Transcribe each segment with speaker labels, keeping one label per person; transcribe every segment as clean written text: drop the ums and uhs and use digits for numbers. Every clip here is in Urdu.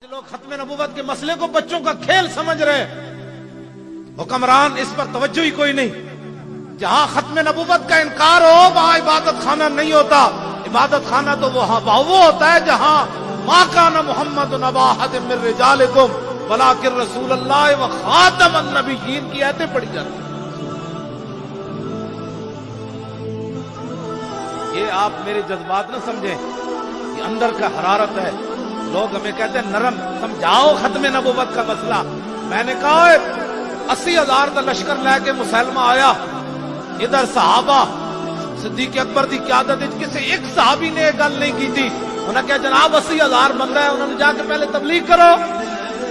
Speaker 1: لوگ ختم نبوت کے مسئلے کو بچوں کا کھیل سمجھ رہے حکمران اس پر توجہ ہی کوئی نہیں۔ جہاں ختم نبوت کا انکار ہو وہاں عبادت خانہ نہیں ہوتا، عبادت خانہ تو وہ ہوتا ہے جہاں ما کان محمد ابا احد من رجالکم ولکن رسول اللہ و خاتم النبیین کی آیتیں پڑھی جاتی ہیں۔ یہ آپ میرے جذبات نہ سمجھیں، یہ اندر کا حرارت ہے۔ لوگ ہمیں کہتے ہیں نرم، سمجھاؤ ختم نبوت کا مسئلہ۔ میں نے کہا 80,000 کا لشکر لے کے مسلمہ آیا، ادھر صحابہ صدیق اکبر دی قیادت کسی ایک صحابی نے یہ گل نہیں کی تھی۔ انہوں نے کہا جناب 80,000 بندہ ہے، انہوں نے جا کے پہلے تبلیغ کرو،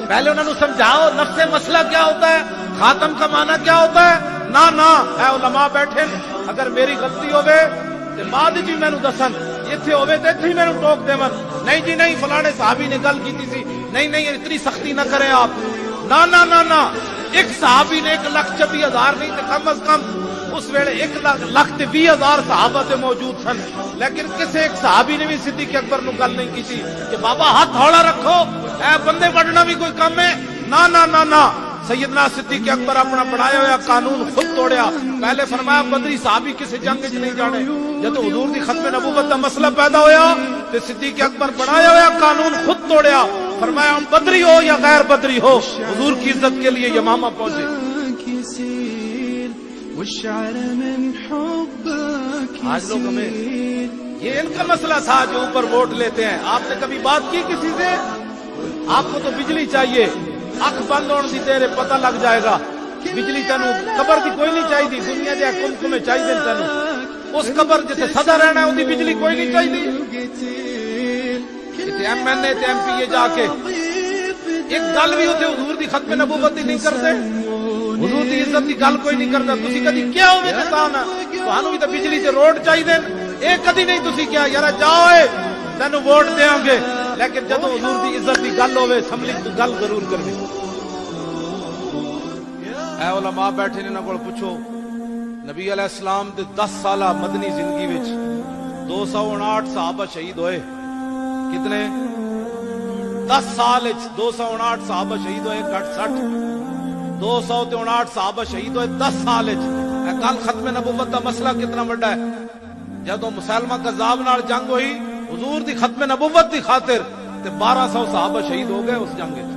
Speaker 1: پہلے انہوں نے سمجھاؤ نفس مسئلہ کیا ہوتا ہے، خاتم کا معنی کیا ہوتا ہے۔ نہ اے علماء بیٹھے، اگر میری غلطی ہوئے تو بعد جی میں دسن، اتنے ہوئے تو اتنے میں ٹوک دے من، نہیں جی نہیں فلانے صحابی نے گل کی تھی، نہیں اتنی سختی نہ کریں آپ۔ نہ ایک صحابی نے 1,24,000 نہیں تو کم از کم اس ویلے 1,20,000 صحابہ سے موجود سن، لیکن کسی ایک صحابی نے بھی صدیق اکبر نو گل نہیں کی تھی کہ بابا ہاتھ ہولا رکھو، اے بندے وڈنا بھی کوئی کم ہے۔ نہ سیدنا صدیق اکبر اپنا بنایا ہوا قانون خود توڑیا۔ پہلے فرمایا بدری صحابی کسی جنگ وچ نہیں جانے، جب حضور دی ختم نبوت دا مسئلہ پیدا ہویا تو صدیق اکبر بنایا ہوا قانون خود توڑیا۔ فرمایا ہم بدری ہو یا غیر بدری ہو، حضور کی عزت کے لیے یمامہ پہنچے۔ آج لوگ ہمیں یہ ان کا مسئلہ تھا جو اوپر ووٹ لیتے ہیں۔ آپ نے کبھی بات کی کسی سے؟ آپ کو تو بجلی چاہیے، اکھ بند ہونے دی تیرے پتہ لگ جائے گا۔ بجلی تینوں قبر دی کوئی نہیں چاہیے، دنیا دے حکم میں چاہیے تینوں، اس قبر جتے سدا رہنا ہے ان دی بجلی کوئی نہیں چاہیے۔ M N A M P A جا کے ایک گل بھی ہوتے حضور دی ختم نبوت دی نہیں کرتے، حضور دی عزت دی گل کوئی نہیں کرتا۔ تسی کدی کیا ہوئے جتان تانوں بھی تو بجلی تے روڈ چاہیے، اے کدی نہیں تسی کیا یار جاؤ تینوں ووٹ دیاں گے، لیکن جب حضور دی عزت دی گل ہوئے اسمبلی تو گل ضرور کرنی۔ اے علماء بیٹھے نے نہ کول پوچھو، نبی علیہ السلام دے 10 سالہ مدنی زندگی وچ 259 صحابہ شہید ہوئے۔ کتنے؟ 10 سال 259 صحابہ شہید ہوئے، گھٹ 60 259 صحابہ شہید ہوئے 10 سال۔ کل ختم نبوت کا مسئلہ کتنا بڑا ہے۔ جدو مسلمہ کذاب نال جنگ ہوئی حضور دی ختم نبوت دی خاطر تے 1200 صحابہ شہید ہو گئے اس جنگ وچ۔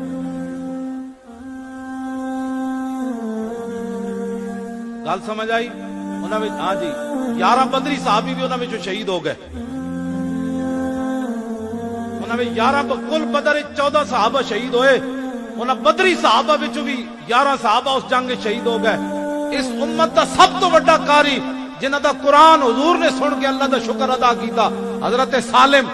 Speaker 1: گل سمجھ آئی؟ انہاں وچ ہاں جی 11 بدری صحابی بھی انہاں وچ شہید ہو گئے۔ انہاں وچ 11 کل بدر 14 صحابہ شہید ہوئے، انہاں بدری صحابہ وچ بھی 11 صحابہ اس جنگ وچ شہید ہو گئے۔ اس امت دا سب تو بڑا قاری جنہاں دا قرآن حضور نے سن کے اللہ دا شکر ادا کیتا، حضرت سالم،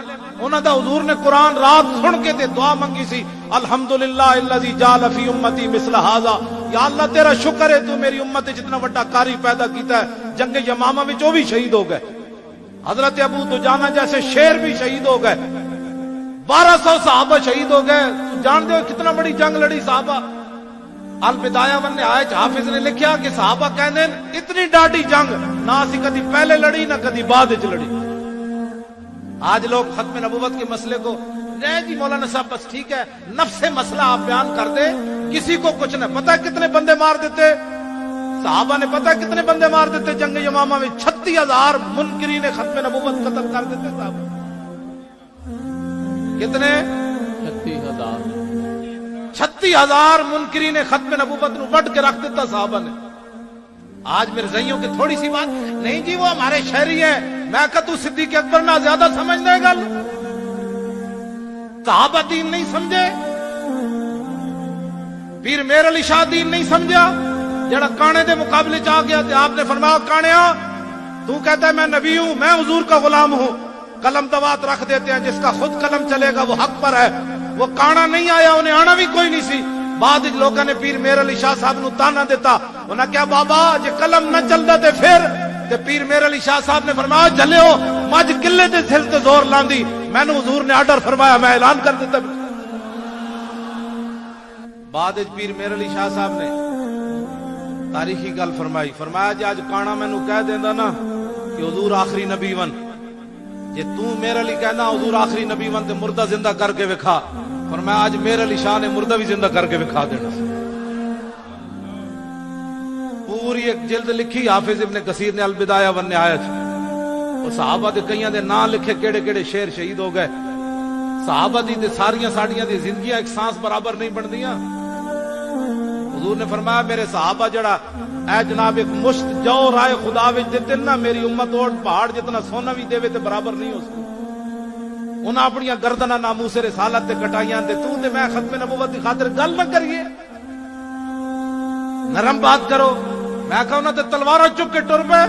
Speaker 1: انہاں دا حضور نے قرآن رات سن کے تے دعا منگی سی، الحمدللہ الذی جعل فی امتی مثل ھذا، یا اللہ تیرا شکر ہے تو میری امت جتنا بڑا قاری پیدا کیتا ہے۔ جنگ یمامہ میں جو بھی شہید ہو گئے، حضرت ابو دجانہ جیسے شیر بھی شہید ہو گئے، 1200 صحابہ شہید ہو گئے۔ جانتے ہو کتنا بڑی جنگ لڑی صحابہ؟ البدایہ والنہایہ حافظ نے لکھیا کہ صحابہ کہنے اتنی ڈاڈی جنگ نہ اسی کدی پہلے لڑی نہ کدی بعد وچ لڑی۔ آج لوگ ختم نبوت کے مسئلے کو رہ جی مولانا صاحب بس ٹھیک ہے نفس مسئلہ آپ بیان کر دے، کسی کو کچھ نہ پتہ کتنے بندے مار دیتے صحابہ نے، پتہ کتنے بندے مار دیتے جنگ یمامہ میں؟ 36,000 منکرین ختم نبوت قتل کر دیتے صحابہ۔ کتنے؟ 36,000 منکرین ختم نبوت نو وڈ کے رکھ دیتا صحابہ نے۔ آج میرے زئیوں کی تھوڑی سی بات نہیں جی وہ ہمارے شہری ہیں، میں کہ تو صدیق اکبر نہ زیادہ سمجھنے گل، صحابہ دین نہیں سمجھے، پیر میر علی شاہ دین نہیں سمجھا، جڑا کانے دے مقابلے چاہ گیا تھے آپ نے فرمایا کانیا تو کہتا ہے میں نبی ہوں، میں حضور کا غلام ہوں، قلم دوات رکھ دیتے ہیں، جس کا خود قلم چلے گا وہ حق پر ہے۔ وہ کانا نہیں آیا، انہیں آنا بھی کوئی نہیں سی۔ بعد لوگوں نے پیر میر علی شاہ صاحب نو تانا دیتا، انہاں کیا بابا جے قلم نہ چلدا تے پھر تے پیر میر علی شاہ صاحب نے فرمایا جلیو مجھ قلے تے دل تے زور لاندی، میں نے حضور نے آرڈر فرمایا میں اعلان کر دیتا۔ بعد پیر میر علی شاہ صاحب نے تاریخی گل فرمائی، فرمایا جے اج کانا مینوں کہہ دیندا نا کہ حضور آخری نبی ون، جے تو میرے لیے کہنا حضور آخری نبی ون تے مردہ زندہ کر کے وکھا، فرمایا آج میرے علی شاہ نے مردہ بھی زندہ کر کے دکھا دینا. پوری ایک جلد لکھی حافظ ابن کثیر نے البدایہ والنہایہ. اور صحابہ دے کئیاں دے نام لکھے کیڑے کیڑے شیر شہید ہو گئے. صحابہ دی تے ساریاں ساڑیاں دی زندگیاں ایک سانس برابر نہیں بندیاں. حضور نے فرمایا میرے صحابہ جڑا اے جناب ایک مشت جو رائے خدا وچ دتے نا میری امت اور پہاڑ جتنا سونا بھی دے تے برابر نہیں ہو سکتا. انہاں اپنی گردناں ناموس رسالت تے کٹائیاں تے تو تے میں ختم نبوت دی خاطر گل نہ کریے. نرم بات کرو. میں کہوں نا تے تلواراں چک کے ٹر پے.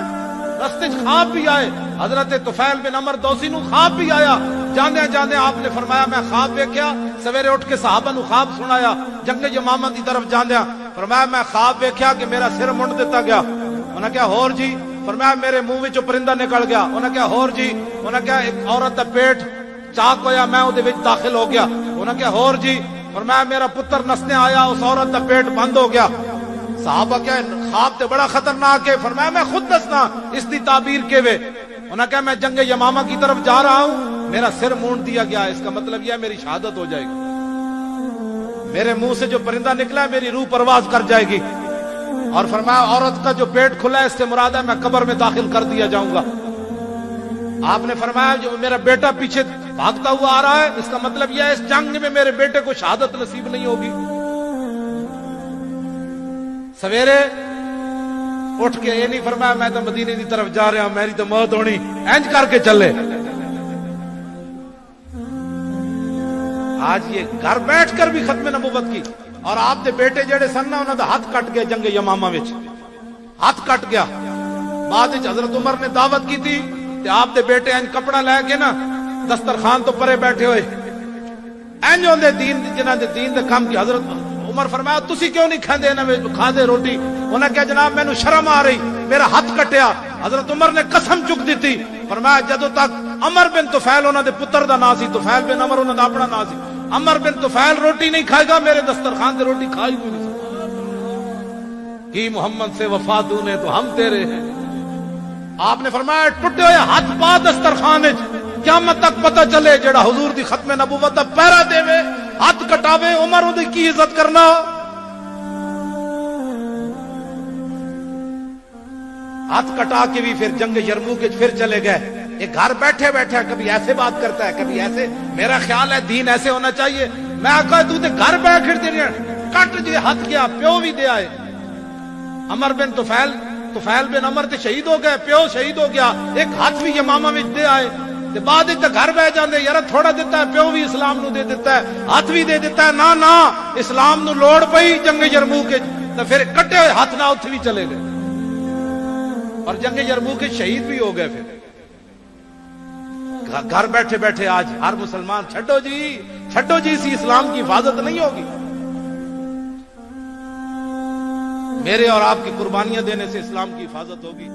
Speaker 1: رستے خواب بھی آئے. حضرت طفیل بن عمر دوسی نو خواب بھی آیا. جاندے جاندے آپ نے فرمایا میں خواب ویکھیا. سویرے اٹھ کے صحابہ نو خواب سنایا. جنگ یمامہ دی طرف جاندیا فرمایا میں خواب ویکھیا کہ میرا سر منڈ دیتا گیا. انہاں کہا ہور جی. فرمایا میرے منہ وچوں پرندہ نکل گیا. انہاں کہا ہور جی. انہاں کہا ایک عورت دا پیٹ چاک ہویا میں اودے وچ داخل ہو گیا. انہاں کہا ہور جی. فرمایا میرا پتر نسنے آیا اس عورت دا پیٹ بند ہو گیا. صحابہ کیا خواب تے بڑا خطرناک ہے. فرمایا میں خود دسنا اس دی تعبیر کے وے. انہاں کہا میں جنگ یمامہ کی طرف جا رہا ہوں میرا سر مونڈ دیا گیا. اس کا مطلب یہ ہے میری شہادت ہو جائے گی. میرے منہ سے جو پرندہ نکلا ہے میری روح پرواز کر جائے گی. اور فرمایا عورت کا جو پیٹ کھلا ہے اس سے مراد ہے میں قبر میں داخل کر دیا جاؤں گا. آپ نے فرمایا جو میرا بیٹا پیچھے بھاگتا ہوا آ رہا ہے اس کا مطلب یہ ہے اس جنگ میں میرے بیٹے کو شہادت نصیب نہیں ہوگی. سویرے اٹھ کے یہ نہیں فرمایا میں تو مدینے کی طرف جا رہا ہوں میری تو موت ہونی. اینج کر کے چلے. آج یہ گھر بیٹھ کر بھی ختم نبوت کی. اور آپ دے بیٹے جڑے سن نا انہاں دا ہاتھ کٹ گیا جنگ یمامہ وچ. ہاتھ کٹ گیا. بعد وچ حضرت عمر نے دعوت کی تھی تے آپ دے بیٹے انج کپڑا لے کے نا دسترخوان تو پرے بیٹھے ہوئے انج ہوندے دین جنہاں دے دین دے کام کی. حضرت عمر فرمایا تسی کیوں نہیں کھاندے نہ کھاندے روٹی. انہاں کہا جناب مینوں شرم آ رہی میرا ہاتھ کٹیا. حضرت عمر نے قسم چک دیتی. فرمایا جدوں تک عمر بن طفیل انہاں دے پتر دا نام سی طفیل بن عمر انہاں دا اپنا نام سی. عمر بن طفیل روٹی نہیں کھائے گا میرے دسترخوان سے روٹی کھائی بھی نہیں سکتا. کی محمد سے وفا نے تو ہم تیرے ہیں. آپ نے فرمایا ٹوٹے ہوئے ہاتھ پا دسترخوان وچ قیامت تک پتہ چلے جڑا حضور دی ختم نبوت دا پہرا دے ہاتھ کٹاوے عمر اودی کی عزت کرنا. ہاتھ کٹا کے بھی پھر جنگ یرموک پھر چلے گئے. ایک گھر بیٹھے بیٹھے کبھی ایسے بات کرتا ہے کبھی ایسے. میرا خیال ہے دین ایسے ہونا چاہیے. میں کہا تو تے گھر بیٹھ کے کٹ جی ہاتھ گیا پیو بھی دے آئے. عمر بن طفیل بن عمر تے شہید ہو گئے. پیو شہید ہو گیا. ایک ہاتھ بھی یمامہ وچ دے آئے. تے بعد تے گھر بہ جاندے یار تھوڑا دیتا ہے پیو بھی اسلام نو دے دیتا ہے ہاتھ بھی دے دیتا ہے. نہ اسلام نو لوڑ پئی جنگ یرموک تے پھر کٹے ہوئے ہاتھ نہ اوتھے بھی چلے گئے اور جنگ یرموک شہید بھی ہو گئے. پھر گھر بیٹھے بیٹھے آج ہر مسلمان چھڈو جی سی اسلام کی حفاظت نہیں ہوگی. میرے اور آپ کی قربانیاں دینے سے اسلام کی حفاظت ہوگی.